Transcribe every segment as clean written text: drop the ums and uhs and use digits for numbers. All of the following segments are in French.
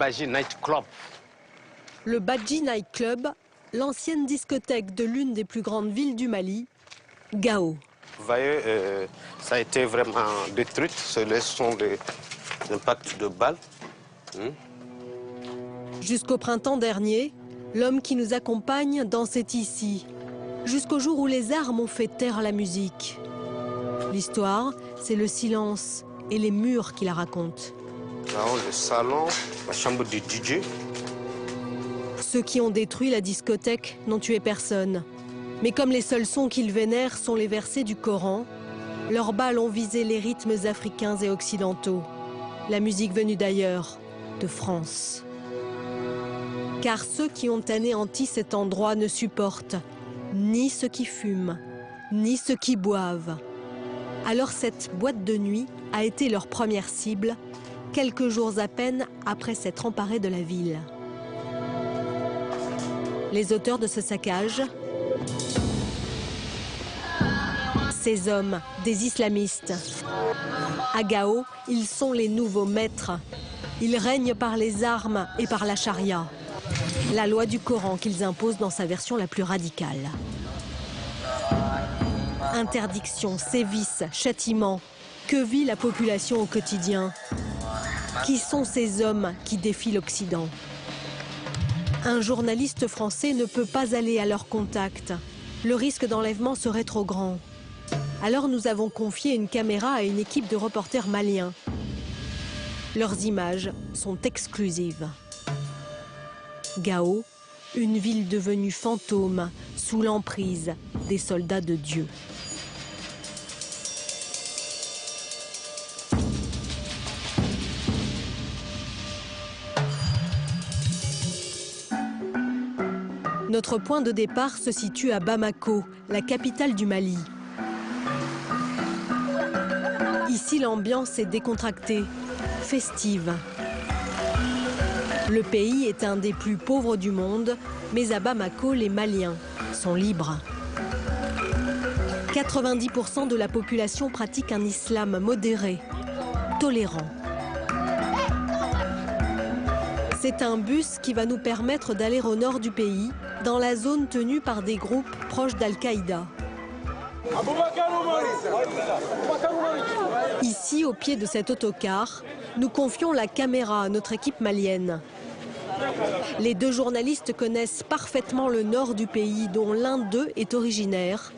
Badji Night Club. Le Badji Night Club, l'ancienne discothèque de l'une des plus grandes villes du Mali, Gao. Vous voyez, ça a été vraiment détruit. Ce sont des impacts de balles. Jusqu'au printemps dernier, l'homme qui nous accompagne dansait ici, jusqu'au jour où les armes ont fait taire la musique. L'histoire, c'est le silence et les murs qui la racontent. Là-haut, le salon, la chambre du DJ. Ceux qui ont détruit la discothèque n'ont tué personne. Mais comme les seuls sons qu'ils vénèrent sont les versets du Coran, leurs balles ont visé les rythmes africains et occidentaux. La musique venue d'ailleurs, de France. Car ceux qui ont anéanti cet endroit ne supportent ni ceux qui fument, ni ceux qui boivent. Alors cette boîte de nuit a été leur première cible, quelques jours à peine après s'être emparés de la ville. Les auteurs de ce saccage, ces hommes, des islamistes. À Gao, ils sont les nouveaux maîtres. Ils règnent par les armes et par la charia, la loi du Coran qu'ils imposent dans sa version la plus radicale. Interdiction, sévices, châtiments, que vit la population au quotidien? Qui sont ces hommes qui défient l'Occident? Un journaliste français ne peut pas aller à leur contact. Le risque d'enlèvement serait trop grand. Alors nous avons confié une caméra à une équipe de reporters maliens. Leurs images sont exclusives. Gao, une ville devenue fantôme sous l'emprise des soldats de Dieu. Notre point de départ se situe à Bamako, la capitale du Mali. Ici, l'ambiance est décontractée, festive. Le pays est un des plus pauvres du monde, mais à Bamako, les Maliens sont libres. 90% de la population pratique un islam modéré, tolérant. C'est un bus qui va nous permettre d'aller au nord du pays, dans la zone tenue par des groupes proches d'Al-Qaïda. Ici, au pied de cet autocar, nous confions la caméra à notre équipe malienne. Les deux journalistes connaissent parfaitement le nord du pays, dont l'un d'eux est originaire.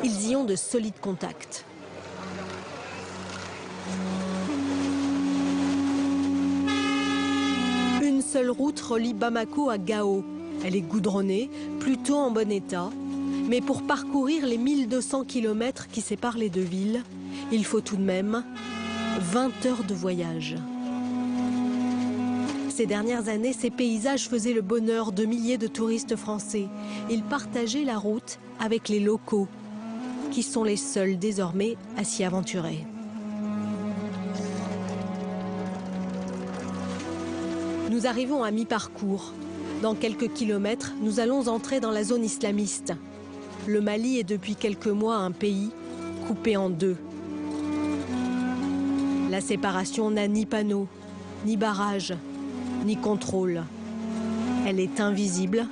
Ils y ont de solides contacts. Une seule route relie Bamako à Gao. Elle est goudronnée, plutôt en bon état. Mais pour parcourir les 1200 km qui séparent les deux villes, il faut tout de même 20 heures de voyage. Ces dernières années, ces paysages faisaient le bonheur de milliers de touristes français. Ils partageaient la route avec les locaux, qui sont les seuls désormais à s'y aventurer. Nous arrivons à mi-parcours. Dans quelques kilomètres, nous allons entrer dans la zone islamiste. Le Mali est depuis quelques mois un pays coupé en deux. La séparation n'a ni panneau, ni barrage, ni contrôle. Elle est invisible.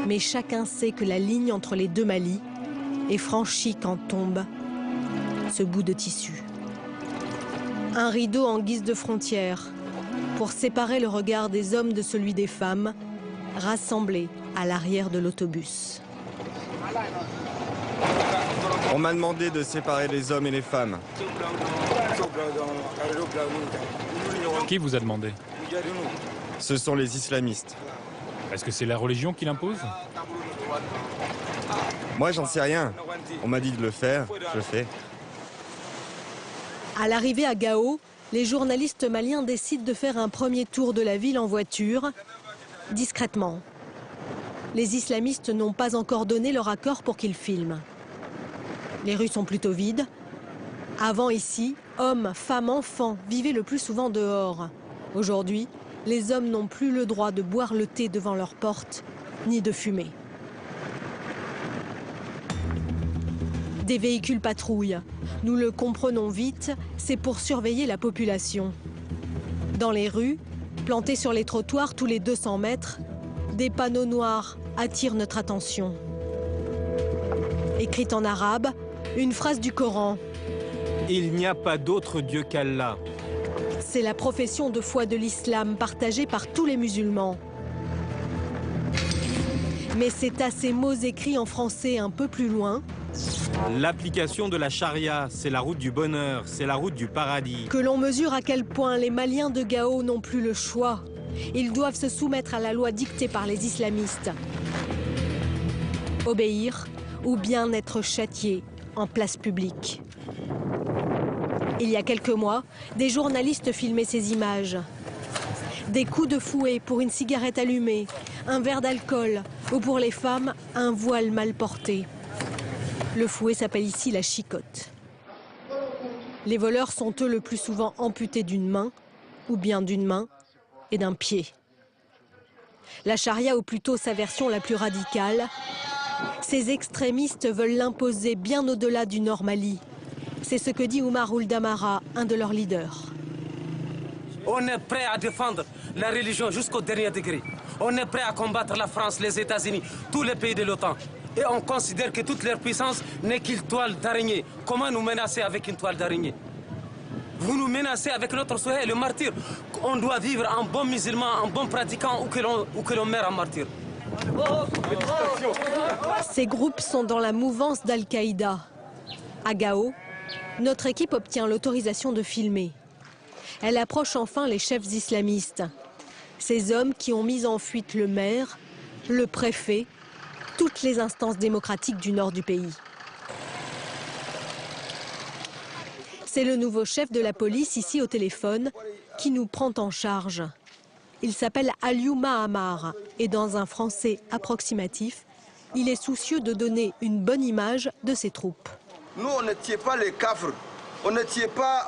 Mais chacun sait que la ligne entre les deux Malis est franchie quand tombe ce bout de tissu. Un rideau en guise de frontière pour séparer le regard des hommes de celui des femmes rassemblés à l'arrière de l'autobus. On m'a demandé de séparer les hommes et les femmes. Qui vous a demandé? Ce sont les islamistes. Est-ce que c'est la religion qui l'impose? Moi, j'en sais rien. On m'a dit de le faire, je le fais. À l'arrivée à Gao, les journalistes maliens décident de faire un premier tour de la ville en voiture, discrètement. Les islamistes n'ont pas encore donné leur accord pour qu'ils filment. Les rues sont plutôt vides. Avant ici, hommes, femmes, enfants vivaient le plus souvent dehors. Aujourd'hui, les hommes n'ont plus le droit de boire le thé devant leur porte, ni de fumer. Des véhicules patrouillent. Nous le comprenons vite, c'est pour surveiller la population. Dans les rues, plantés sur les trottoirs tous les 200 mètres, des panneaux noirs attirent notre attention. Écrite en arabe, une phrase du Coran. Il n'y a pas d'autre Dieu qu'Allah. C'est la profession de foi de l'islam partagée par tous les musulmans. Mais c'est à ces mots écrits en français un peu plus loin L'application de la charia, c'est la route du bonheur, c'est la route du paradis. que l'on mesure à quel point les Maliens de Gao n'ont plus le choix. Ils doivent se soumettre à la loi dictée par les islamistes. Obéir ou bien être châtiés en place publique. Il y a quelques mois, des journalistes filmaient ces images. Des coups de fouet pour une cigarette allumée, un verre d'alcool ou pour les femmes, un voile mal porté. Le fouet s'appelle ici la chicotte. Les voleurs sont eux le plus souvent amputés d'une main, ou bien d'une main et d'un pied. La charia, ou plutôt sa version la plus radicale, ces extrémistes veulent l'imposer bien au-delà du Nord Mali. C'est ce que dit Oumar Ould Amara, un de leurs leaders. On est prêt à défendre la religion jusqu'au dernier degré. On est prêt à combattre la France, les États-Unis, tous les pays de l'OTAN. Et on considère que toute leur puissance n'est qu'une toile d'araignée. Comment nous menacer avec une toile d'araignée? Vous nous menacez avec notre souhait et le martyr. On doit vivre en bon musulman, en bon pratiquant ou que l'on meurt en martyr. Ces groupes sont dans la mouvance d'Al-Qaïda. À Gao, notre équipe obtient l'autorisation de filmer. Elle approche enfin les chefs islamistes. Ces hommes qui ont mis en fuite le maire, le préfet, toutes les instances démocratiques du nord du pays. C'est le nouveau chef de la police ici au téléphone qui nous prend en charge. Il s'appelle Aliou Mahamar et dans un français approximatif, il est soucieux de donner une bonne image de ses troupes. Nous, on ne tue pas les kafrs. On ne tue pas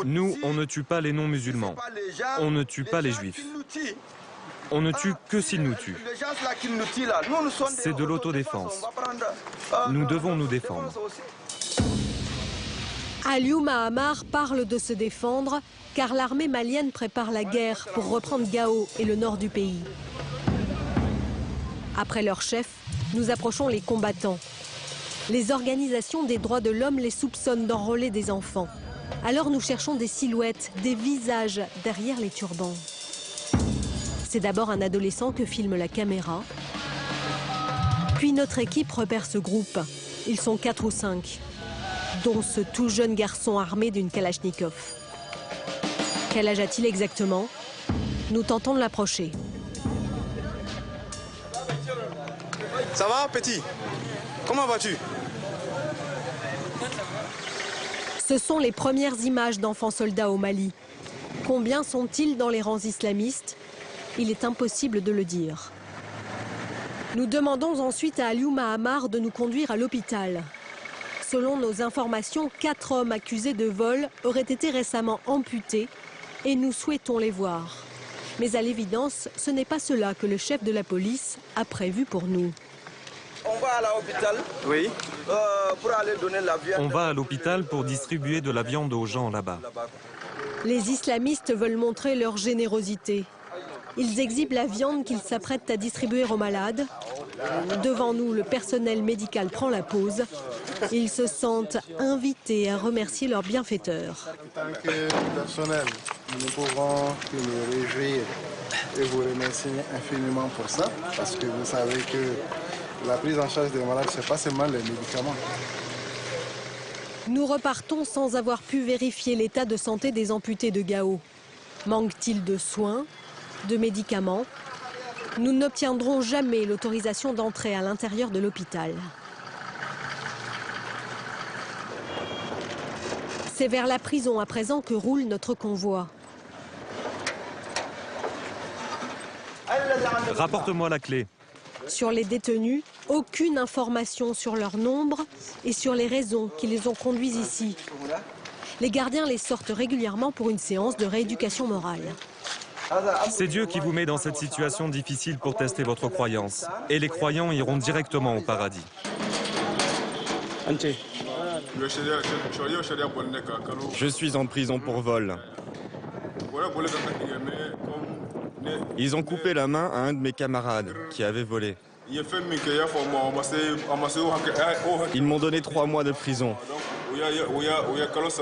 Nous, on ne tue pas les non-musulmans. On ne tue pas les juifs. On ne tue que s'ils nous tuent. C'est de l'autodéfense. Nous devons nous défendre. Aliou Mahamar parle de se défendre car l'armée malienne prépare la guerre pour reprendre Gao et le nord du pays. Après leur chef, nous approchons les combattants. Les organisations des droits de l'homme les soupçonnent d'enrôler des enfants. Alors nous cherchons des silhouettes, des visages derrière les turbans. C'est d'abord un adolescent que filme la caméra. Puis notre équipe repère ce groupe. Ils sont 4 ou 5, dont ce tout jeune garçon armé d'une Kalachnikov. Quel âge a-t-il exactement? Nous tentons de l'approcher. Ça va, petit? Comment vas-tu? Ce sont les premières images d'enfants soldats au Mali. Combien sont-ils dans les rangs islamistes? Il est impossible de le dire. Nous demandons ensuite à Aliou Mahamar de nous conduire à l'hôpital. Selon nos informations, 4 hommes accusés de vol auraient été récemment amputés et nous souhaitons les voir. Mais à l'évidence, ce n'est pas cela que le chef de la police a prévu pour nous. On va à l'hôpital. Oui. Pour aller donner la viande. On va à l'hôpital pour distribuer de la viande aux gens là-bas. Les islamistes veulent montrer leur générosité. Ils exhibent la viande qu'ils s'apprêtent à distribuer aux malades. Devant nous, le personnel médical prend la pause. Ils se sentent invités à remercier leurs bienfaiteurs. En tant que personnel, nous ne pouvons que nous réjouir et vous remercier infiniment pour ça, parce que vous savez que la prise en charge des malades, ce n'est pas seulement les médicaments. Nous repartons sans avoir pu vérifier l'état de santé des amputés de Gao. Manque-t-il de soins, de médicaments? Nous n'obtiendrons jamais l'autorisation d'entrer à l'intérieur de l'hôpital. C'est vers la prison à présent que roule notre convoi. Rapporte-moi la clé. Sur les détenus, aucune information sur leur nombre et sur les raisons qui les ont conduits ici. Les gardiens les sortent régulièrement pour une séance de rééducation morale. C'est Dieu qui vous met dans cette situation difficile pour tester votre croyance. Et les croyants iront directement au paradis. Je suis en prison pour vol. Ils ont coupé la main à un de mes camarades qui avait volé. Ils m'ont donné 3 mois de prison.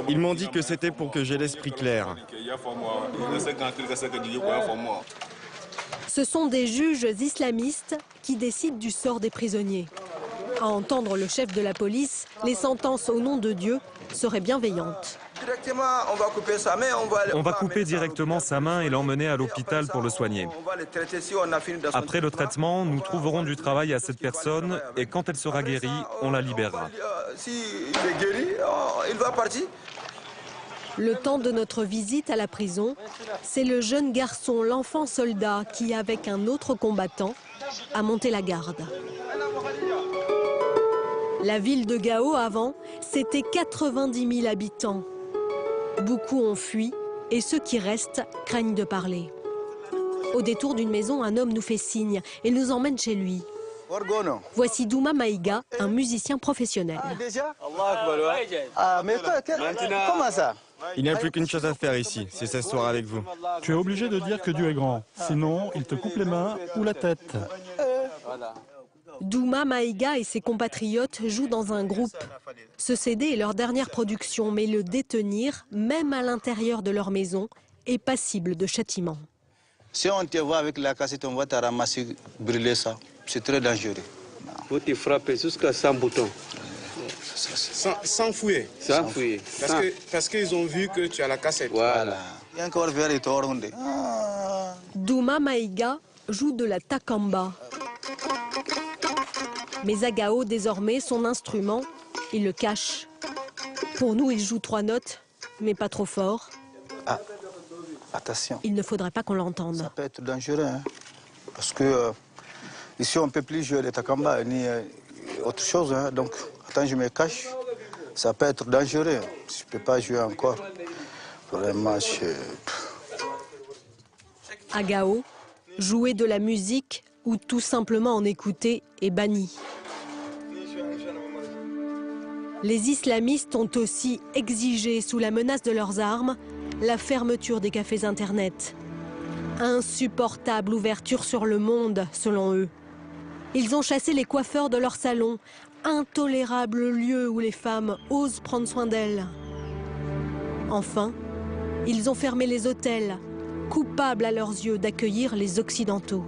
Ils m'ont dit que c'était pour que j'aie l'esprit clair. Ce sont des juges islamistes qui décident du sort des prisonniers. À entendre le chef de la police, les sentences au nom de Dieu seraient bienveillantes. On va couper directement sa main et l'emmener à l'hôpital pour le soigner. Après le traitement, nous trouverons du travail à cette personne et quand elle sera guérie, on la libérera. Le temps de notre visite à la prison, c'est le jeune garçon, l'enfant soldat, qui, avec un autre combattant, a monté la garde. La ville de Gao, avant, c'était 90 000 habitants. Beaucoup ont fui et ceux qui restent craignent de parler. Au détour d'une maison, un homme nous fait signe et nous emmène chez lui. Voici Douma Maïga, un musicien professionnel. Comment ça? Il n'y a plus qu'une chose à faire ici, c'est s'asseoir avec vous. Tu es obligé de dire que Dieu est grand, sinon il te coupe les mains ou la tête. Douma Maïga et ses compatriotes jouent dans un groupe. Ce CD est leur dernière production, mais le détenir, même à l'intérieur de leur maison, est passible de châtiment. Si on te voit avec la cassette, on va te ramasser, brûler ça. C'est très dangereux. Faut te frapper jusqu'à 100 boutons. Sans fouiller. Sans fouiller. Parce qu'ils ont vu que tu as la cassette. Voilà. Il y a encore vers les torrents. Douma Maïga joue de la takamba. Mais à Gao, désormais, son instrument, il le cache. Pour nous, il joue 3 notes, mais pas trop fort. Ah, attention. Il ne faudrait pas qu'on l'entende. Ça peut être dangereux, hein, parce que ici, on ne peut plus jouer le takamba ni autre chose. Hein, donc, attends, je me cache. Ça peut être dangereux. Je ne peux pas jouer encore. Vraiment, À Gao, jouer de la musique ou tout simplement en écouter est banni. Les islamistes ont aussi exigé, sous la menace de leurs armes, la fermeture des cafés Internet. Insupportable ouverture sur le monde, selon eux. Ils ont chassé les coiffeurs de leur salon, intolérable lieu où les femmes osent prendre soin d'elles. Enfin, ils ont fermé les hôtels, coupables à leurs yeux d'accueillir les Occidentaux.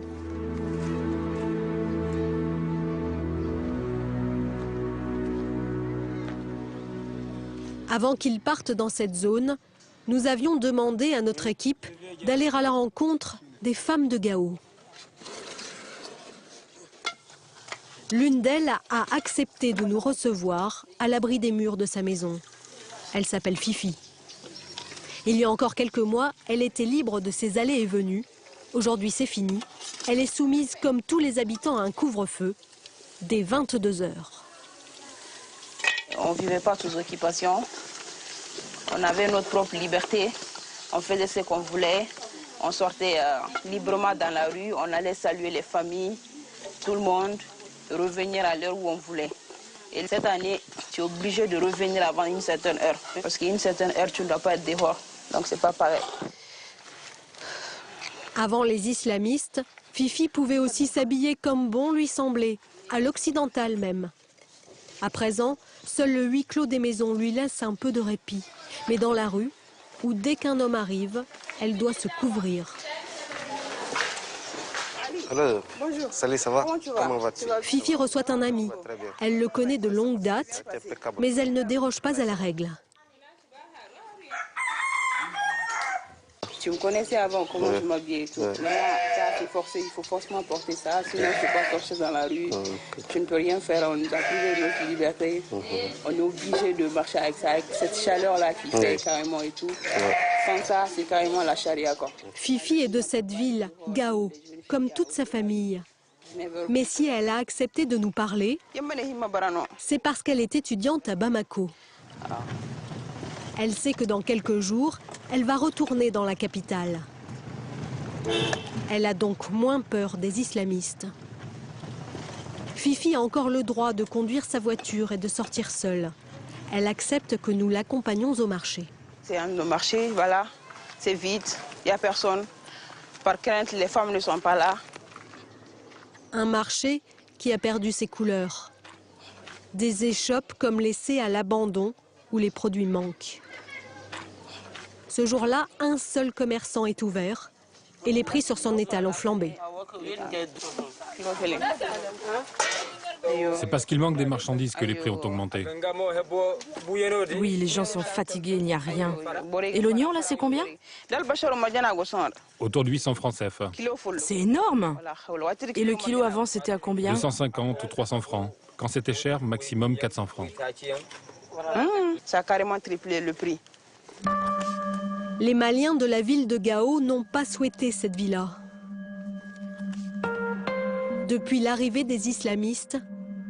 Avant qu'ils partent dans cette zone, nous avions demandé à notre équipe d'aller à la rencontre des femmes de Gao. L'une d'elles a accepté de nous recevoir à l'abri des murs de sa maison. Elle s'appelle Fifi. Il y a encore quelques mois, elle était libre de ses allées et venues. Aujourd'hui, c'est fini. Elle est soumise, comme tous les habitants, à un couvre-feu dès 22 heures. On ne vivait pas sous occupation. On avait notre propre liberté. On faisait ce qu'on voulait. On sortait librement dans la rue. On allait saluer les familles, tout le monde, revenir à l'heure où on voulait. Et cette année, tu es obligé de revenir avant une certaine heure. Parce qu'à une certaine heure, tu ne dois pas être dehors. Donc c'est pas pareil. Avant les islamistes, Fifi pouvait aussi s'habiller comme bon lui semblait, à l'occidental même. À présent, seul le huis clos des maisons lui laisse un peu de répit. Mais dans la rue, où dès qu'un homme arrive, elle doit se couvrir. Alors, bonjour. salut, ça va? Comment vas-tu? Fifi reçoit un ami. Elle le connaît de longue date, mais elle ne déroge pas à la règle. Tu me connaissais avant, comment je m'habillais et tout. Maintenant, c'est forcé, il faut forcément porter ça, sinon tu ne peux pas sortir dans la rue. Tu ne peux rien faire, on nous a privé de notre liberté. On est obligé de marcher avec ça, avec cette chaleur-là qui fait carrément et tout. Sans ça, c'est carrément la charia, quoi. Fifi est de cette ville, Gao, comme toute sa famille. Mais si elle a accepté de nous parler, c'est parce qu'elle est étudiante à Bamako. Elle sait que dans quelques jours, elle va retourner dans la capitale. Elle a donc moins peur des islamistes. Fifi a encore le droit de conduire sa voiture et de sortir seule. Elle accepte que nous l'accompagnions au marché. C'est un marché, voilà, c'est vite. Il n'y a personne. Par crainte, les femmes ne sont pas là. Un marché qui a perdu ses couleurs. Des échoppes comme laissées à l'abandon où les produits manquent. Ce jour-là, un seul commerçant est ouvert et les prix sur son étal ont flambé. C'est parce qu'il manque des marchandises que les prix ont augmenté. Oui, les gens sont fatigués, il n'y a rien. Et l'oignon, là, c'est combien? Autour de 800 francs CFA. C'est énorme. Et le kilo avant, c'était à combien? 250 ou 300 francs. Quand c'était cher, maximum 400 francs. Ça a carrément triplé le prix. Les Maliens de la ville de Gao n'ont pas souhaité cette villa. Depuis l'arrivée des islamistes,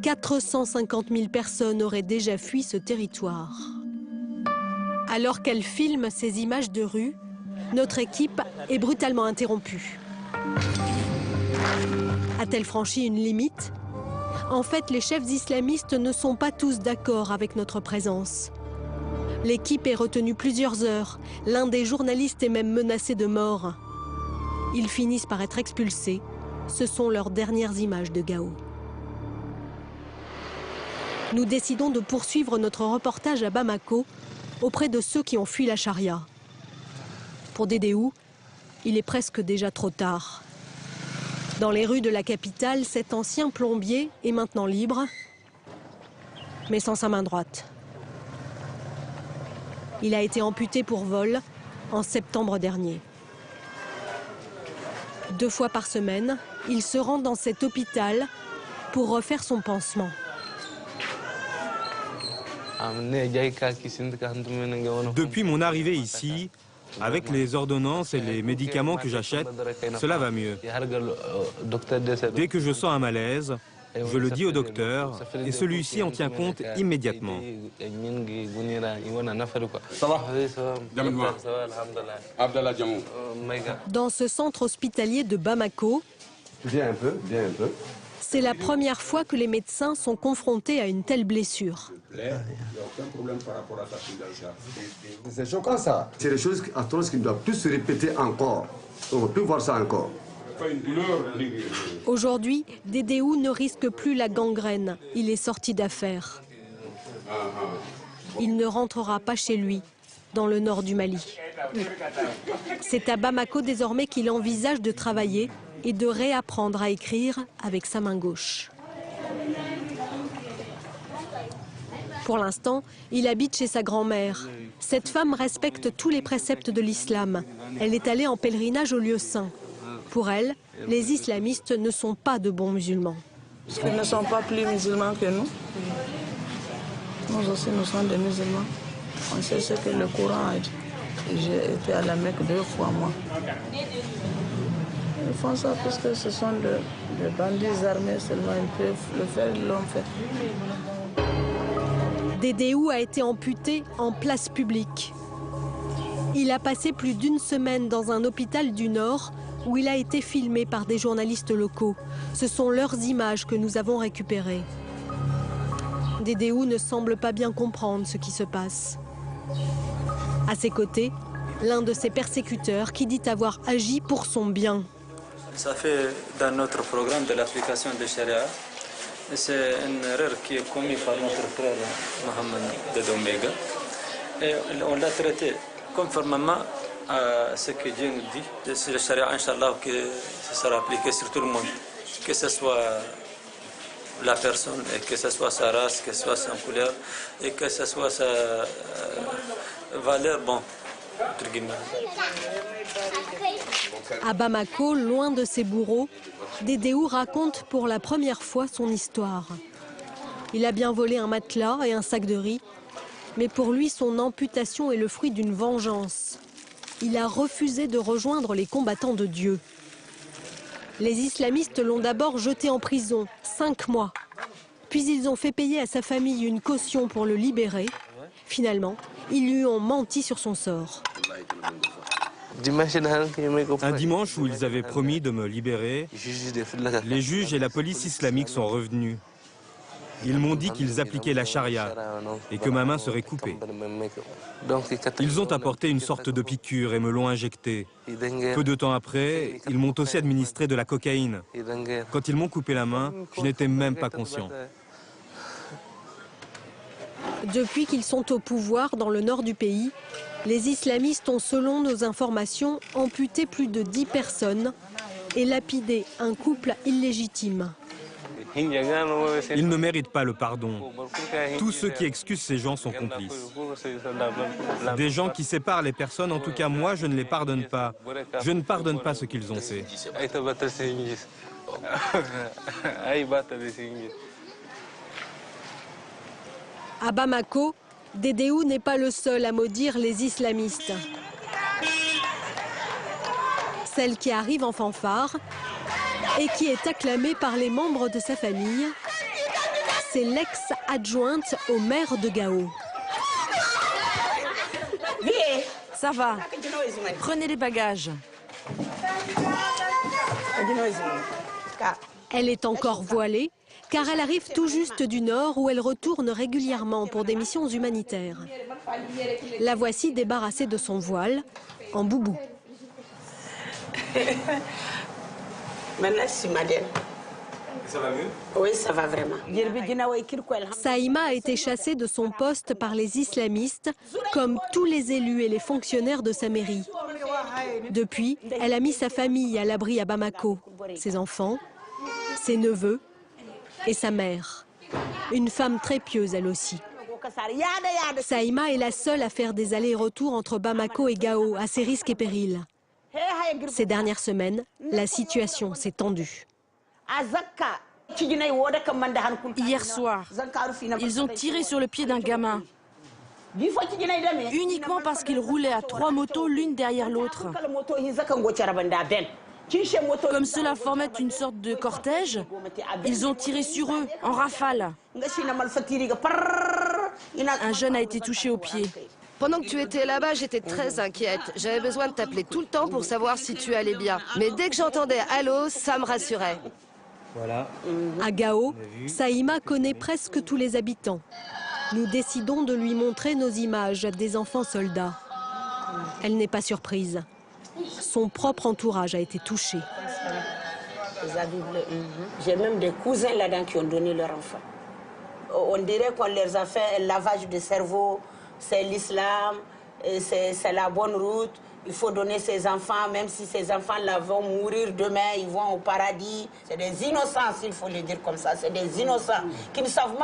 450 000 personnes auraient déjà fui ce territoire. Alors qu'elle filme ces images de rue, notre équipe est brutalement interrompue. A-t-elle franchi une limite? En fait, les chefs islamistes ne sont pas tous d'accord avec notre présence. L'équipe est retenue plusieurs heures. L'un des journalistes est même menacé de mort. Ils finissent par être expulsés. Ce sont leurs dernières images de Gao. Nous décidons de poursuivre notre reportage à Bamako, auprès de ceux qui ont fui la charia. Pour Dédéou, il est presque déjà trop tard. Dans les rues de la capitale, cet ancien plombier est maintenant libre, mais sans sa main droite. Il a été amputé pour vol en septembre dernier. 2 fois par semaine, il se rend dans cet hôpital pour refaire son pansement. Depuis mon arrivée ici, avec les ordonnances et les médicaments que j'achète, cela va mieux. Dès que je sens un malaise, je le dis au docteur et celui-ci en tient compte immédiatement. Dans ce centre hospitalier de Bamako, c'est la première fois que les médecins sont confrontés à une telle blessure. C'est choquant ça. C'est des choses atroces qui ne doivent plus se répéter encore. On ne peut plus voir ça encore. Aujourd'hui, Dédéou ne risque plus la gangrène. Il est sorti d'affaire. Il ne rentrera pas chez lui, dans le nord du Mali. C'est à Bamako désormais qu'il envisage de travailler et de réapprendre à écrire avec sa main gauche. Pour l'instant, il habite chez sa grand-mère. Cette femme respecte tous les préceptes de l'islam. Elle est allée en pèlerinage au lieu saint. Pour elle, les islamistes ne sont pas de bons musulmans. Ils ne sont pas plus musulmans que nous. Nous aussi, nous sommes des musulmans. On sait ce que le Coran a dit. J'ai été à la Mecque 2 fois, moi. Ils font ça parce que ce sont des bandits armés seulement. Ils peuvent le faire, ils l'ont fait. Dédéou a été amputé en place publique. Il a passé plus d'1 semaine dans un hôpital du Nord où il a été filmé par des journalistes locaux. Ce sont leurs images que nous avons récupérées. Dédéou ne semble pas bien comprendre ce qui se passe. À ses côtés, l'un de ses persécuteurs qui dit avoir agi pour son bien. Ça fait dans notre programme de l'application de Sharia. C'est une erreur qui est commise par notre frère Mohamed Dedomega. Et on l'a traité conformément à ce que Dieu nous dit. C'est le Sharia, Inch'Allah, que ce sera appliqué sur tout le monde. Que ce soit la personne, et que ce soit sa race, que ce soit sa couleur, et que ce soit sa valeur, bon, entre guillemets. À Bamako, loin de ses bourreaux, Dédéou raconte pour la première fois son histoire. Il a bien volé un matelas et un sac de riz, mais pour lui, son amputation est le fruit d'une vengeance. Il a refusé de rejoindre les combattants de Dieu. Les islamistes l'ont d'abord jeté en prison, 5 mois. Puis ils ont fait payer à sa famille une caution pour le libérer. Finalement, ils lui ont menti sur son sort. Un dimanche où ils avaient promis de me libérer, les juges et la police islamique sont revenus. Ils m'ont dit qu'ils appliquaient la charia et que ma main serait coupée. Ils ont apporté une sorte de piqûre et me l'ont injectée. Peu de temps après, ils m'ont aussi administré de la cocaïne. Quand ils m'ont coupé la main, je n'étais même pas conscient. Depuis qu'ils sont au pouvoir dans le nord du pays, les islamistes ont, selon nos informations, amputé plus de 10 personnes et lapidé un couple illégitime. Ils ne méritent pas le pardon. Tous ceux qui excusent ces gens sont complices. Des gens qui séparent les personnes, en tout cas moi, je ne les pardonne pas. Je ne pardonne pas ce qu'ils ont fait. À Bamako, Dédéou n'est pas le seul à maudire les islamistes. Celle qui arrive en fanfare et qui est acclamée par les membres de sa famille, c'est l'ex-adjointe au maire de Gao. Ça va, prenez les bagages. Elle est encore voilée, car elle arrive tout juste du nord où elle retourne régulièrement pour des missions humanitaires. La voici débarrassée de son voile, en boubou. Maintenant, c'est Madeleine. Ça va mieux? Oui, ça va vraiment. Saïma a été chassée de son poste par les islamistes, comme tous les élus et les fonctionnaires de sa mairie. Depuis, elle a mis sa famille à l'abri à Bamako, ses enfants, ses neveux et sa mère. Une femme très pieuse, elle aussi. Saïma est la seule à faire des allers-retours entre Bamako et Gao, à ses risques et périls. Ces dernières semaines, la situation s'est tendue. Hier soir, ils ont tiré sur le pied d'un gamin, uniquement parce qu'il roulait à 3 motos l'une derrière l'autre. Comme cela formait une sorte de cortège, ils ont tiré sur eux en rafale. Un jeune a été touché au pied. Pendant que tu étais là-bas, j'étais très inquiète. J'avais besoin de t'appeler tout le temps pour savoir si tu allais bien. Mais dès que j'entendais « Allô », ça me rassurait. Voilà. À Gao, Saïma connaît presque tous les habitants. Nous décidons de lui montrer nos images des enfants soldats. Elle n'est pas surprise. Son propre entourage a été touché. J'ai même des cousins là-dedans qui ont donné leur enfant. On dirait qu'on leur a fait un lavage de cerveau. C'est l'islam, c'est la bonne route. Il faut donner ses enfants, même si ces enfants-là vont mourir demain, ils vont au paradis. C'est des innocents, il faut le dire comme ça. C'est des innocents qui ne savent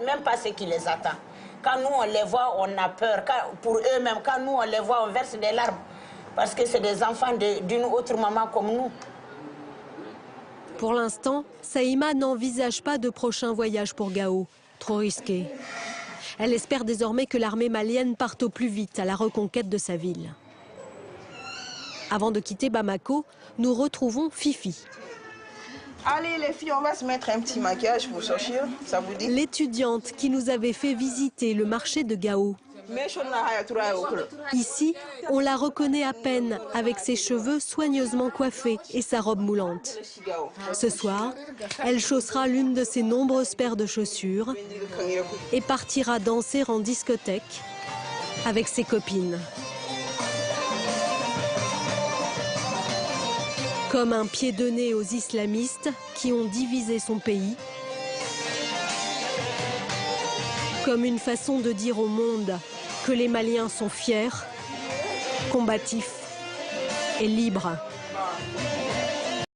même pas ce qui les attend. Quand nous, on les voit, on a peur. Pour eux-mêmes, quand nous, on les voit, on verse des larmes. Parce que c'est des enfants d'une autre maman comme nous. Pour l'instant, Saïma n'envisage pas de prochain voyage pour Gao. Trop risqué. Elle espère désormais que l'armée malienne parte au plus vite à la reconquête de sa ville. Avant de quitter Bamako, nous retrouvons Fifi. Allez les filles, on va se mettre un petit maquillage pour sortir, ça vous dit? L'étudiante qui nous avait fait visiter le marché de Gao. Ici, on la reconnaît à peine avec ses cheveux soigneusement coiffés et sa robe moulante. Ce soir, elle chaussera l'une de ses nombreuses paires de chaussures et partira danser en discothèque avec ses copines. Comme un pied de nez aux islamistes qui ont divisé son pays. Comme une façon de dire au monde que les Maliens sont fiers, combatifs et libres.